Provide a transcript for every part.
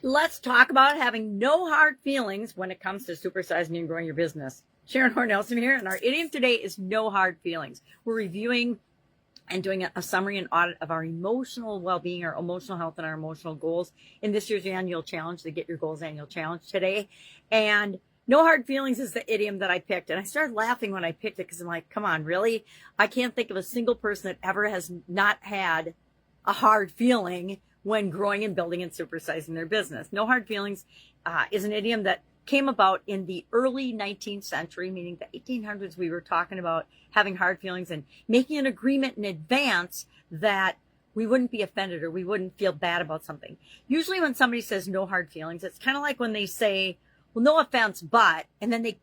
Let's talk about having no hard feelings when it comes to supersizing and growing your business. Sharon Horne-Ellstrom here, and our idiom today is no hard feelings. We're reviewing and doing a summary and audit of our emotional well-being, our emotional health, and our emotional goals in this year's annual challenge, the Get Your Goals Annual Challenge today. And no hard feelings is the idiom that I picked. And I started laughing when I picked it because I'm like, come on, really? I can't think of a single person that ever has not had a hard feeling when growing and building and supersizing their business. No hard feelings is an idiom that came about in the early 19th century, meaning the 1800s. We were talking about having hard feelings and making an agreement in advance that we wouldn't be offended or we wouldn't feel bad about something. Usually when somebody says no hard feelings, it's kind of like when they say, well, no offense, but, and then they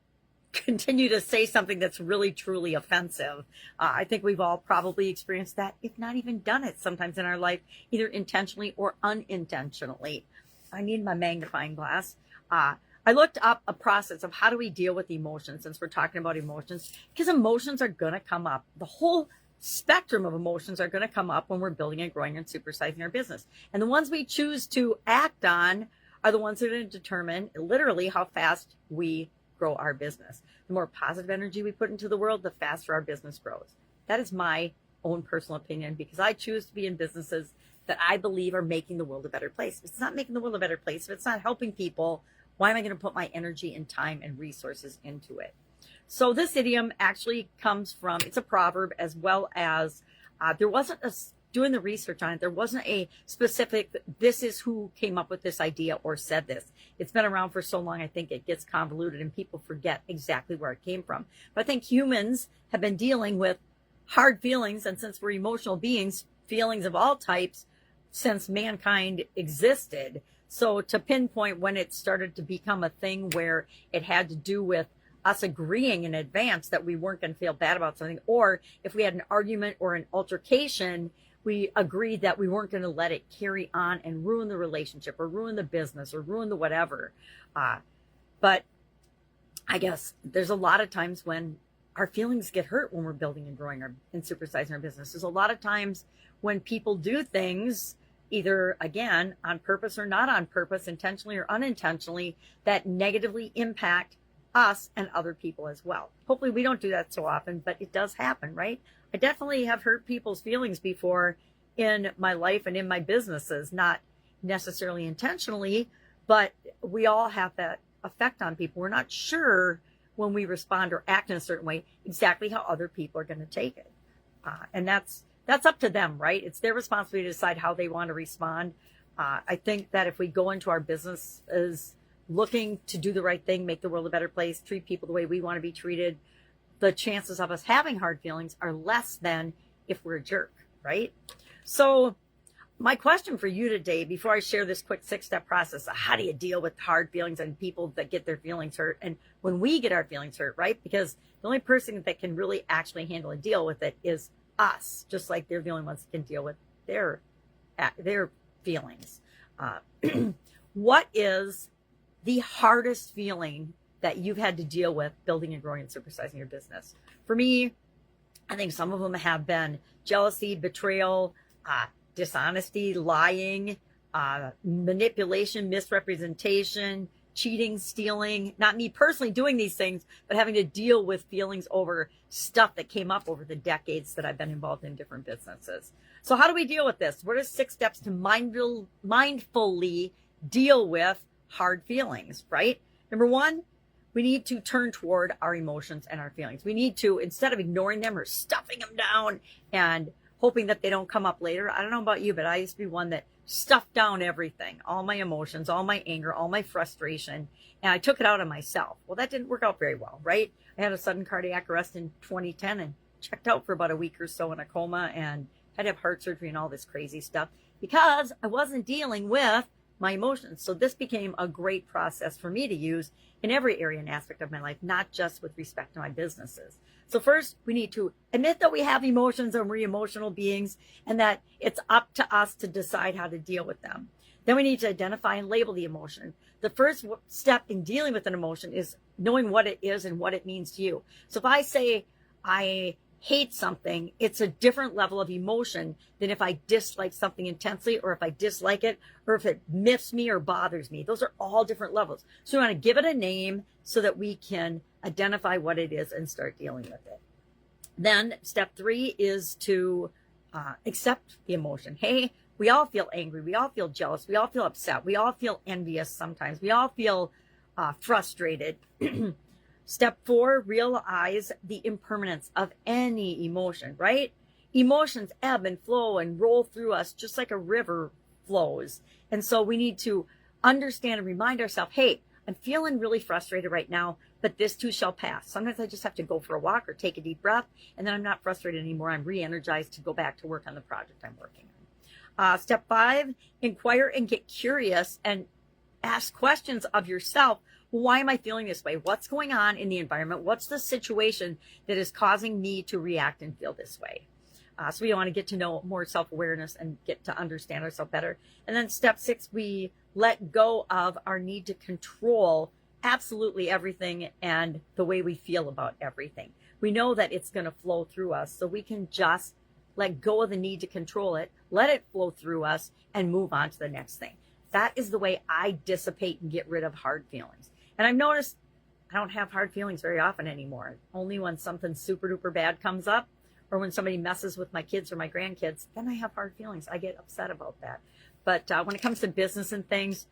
continue to say something that's really truly offensive. I think we've all probably experienced that, if not even done it sometimes in our life, either intentionally or unintentionally. I need my magnifying glass. I looked up a process of how do we deal with emotions, since we're talking about emotions, because emotions are going to come up. The whole spectrum of emotions are going to come up when we're building and growing and supersizing our business. And the ones we choose to act on are the ones that are going to determine literally how fast we grow our business. The more positive energy we put into the world, the faster our business grows. That is my own personal opinion, because I choose to be in businesses that I believe are making the world a better place. If it's not making the world a better place, if it's not helping people, why am I going to put my energy and time and resources into it? So this idiom actually comes from, it's a proverb, as well as doing the research on it, there wasn't a specific, this is who came up with this idea or said this. It's been around for so long, I think it gets convoluted and people forget exactly where it came from. But I think humans have been dealing with hard feelings, and since we're emotional beings, feelings of all types, since mankind existed. So to pinpoint when it started to become a thing where it had to do with us agreeing in advance that we weren't going to feel bad about something, or if we had an argument or an altercation, we agreed that we weren't going to let it carry on and ruin the relationship or ruin the business or ruin the whatever. But I guess there's a lot of times when our feelings get hurt when we're building and growing and supersizing our business. There's a lot of times when people do things, either, again, on purpose or not on purpose, intentionally or unintentionally, that negatively impact us and other people as well. Hopefully we don't do that so often, but it does happen, right? I definitely have hurt people's feelings before in my life and in my businesses, not necessarily intentionally, but we all have that effect on people. We're not sure when we respond or act in a certain way exactly how other people are going to take it. And that's up to them, right? It's their responsibility to decide how they want to respond. I think that if we go into our business as looking to do the right thing, make the world a better place, treat people the way we want to be treated, the chances of us having hard feelings are less than if we're a jerk, right? So my question for you today, before I share this quick 6-step process of how do you deal with hard feelings and people that get their feelings hurt, and when we get our feelings hurt, right? Because the only person that can really actually handle and deal with it is us, just like they're the only ones that can deal with their feelings. What is the hardest feeling that you've had to deal with building and growing and supersizing your business? For me, I think some of them have been jealousy, betrayal, dishonesty, lying, manipulation, misrepresentation, cheating, stealing. Not me personally doing these things, but having to deal with feelings over stuff that came up over the decades that I've been involved in different businesses. So how do we deal with this? What are 6 steps to mindfully deal with hard feelings, right? Number 1, we need to turn toward our emotions and our feelings. We need to, instead of ignoring them or stuffing them down and hoping that they don't come up later. I don't know about you, but I used to be one that stuffed down everything, all my emotions, all my anger, all my frustration, and I took it out on myself. Well, that didn't work out very well, right? I had a sudden cardiac arrest in 2010 and checked out for about a week or so in a coma and had to have heart surgery and all this crazy stuff because I wasn't dealing with my emotions. So this became a great process for me to use in every area and aspect of my life, not just with respect to my businesses. So first, we need to admit that we have emotions and we're emotional beings, and that it's up to us to decide how to deal with them. Then we need to identify and label the emotion. The first step in dealing with an emotion is knowing what it is and what it means to you. So if I say I hate something, it's a different level of emotion than if I dislike something intensely, or if I dislike it, or if it miffs me or bothers me. Those are all different levels. So we want to give it a name so that we can identify what it is and start dealing with it. Then step 3 is to accept the emotion. Hey, we all feel angry. We all feel jealous. We all feel upset. We all feel envious sometimes. We all feel frustrated. Step 4, realize the impermanence of any emotion, right? Emotions ebb and flow and roll through us just like a river flows. And so we need to understand and remind ourselves, hey, I'm feeling really frustrated right now, but this too shall pass. Sometimes I just have to go for a walk or take a deep breath, and then I'm not frustrated anymore. I'm re-energized to go back to work on the project I'm working on. Step 5, inquire and get curious and ask questions of yourself. Why am I feeling this way? What's going on in the environment? What's the situation that is causing me to react and feel this way? So we want to get to know more self-awareness and get to understand ourselves better. And then step 6, we let go of our need to control absolutely everything and the way we feel about everything. We know that it's going to flow through us, so we can just let go of the need to control it, let it flow through us, and move on to the next thing. That is the way I dissipate and get rid of hard feelings. And I've noticed I don't have hard feelings very often anymore. Only when something super duper bad comes up, or when somebody messes with my kids or my grandkids, then I have hard feelings. I get upset about that. But when it comes to business and things,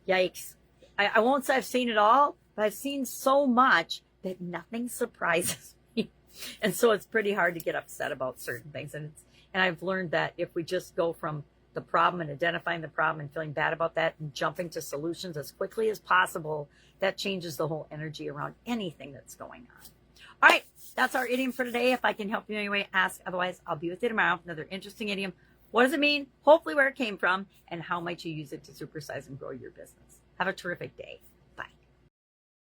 yikes. I won't say I've seen it all, but I've seen so much that nothing surprises me. And so it's pretty hard to get upset about certain things. And I've learned that if we just go from the problem and identifying the problem and feeling bad about that and jumping to solutions as quickly as possible, that changes the whole energy around anything that's going on. All right, that's our idiom for today. If I can help you in any way, ask. Otherwise, I'll be with you tomorrow with another interesting idiom. What does it mean? Hopefully where it came from, and how might you use it to supersize and grow your business. Have a terrific day.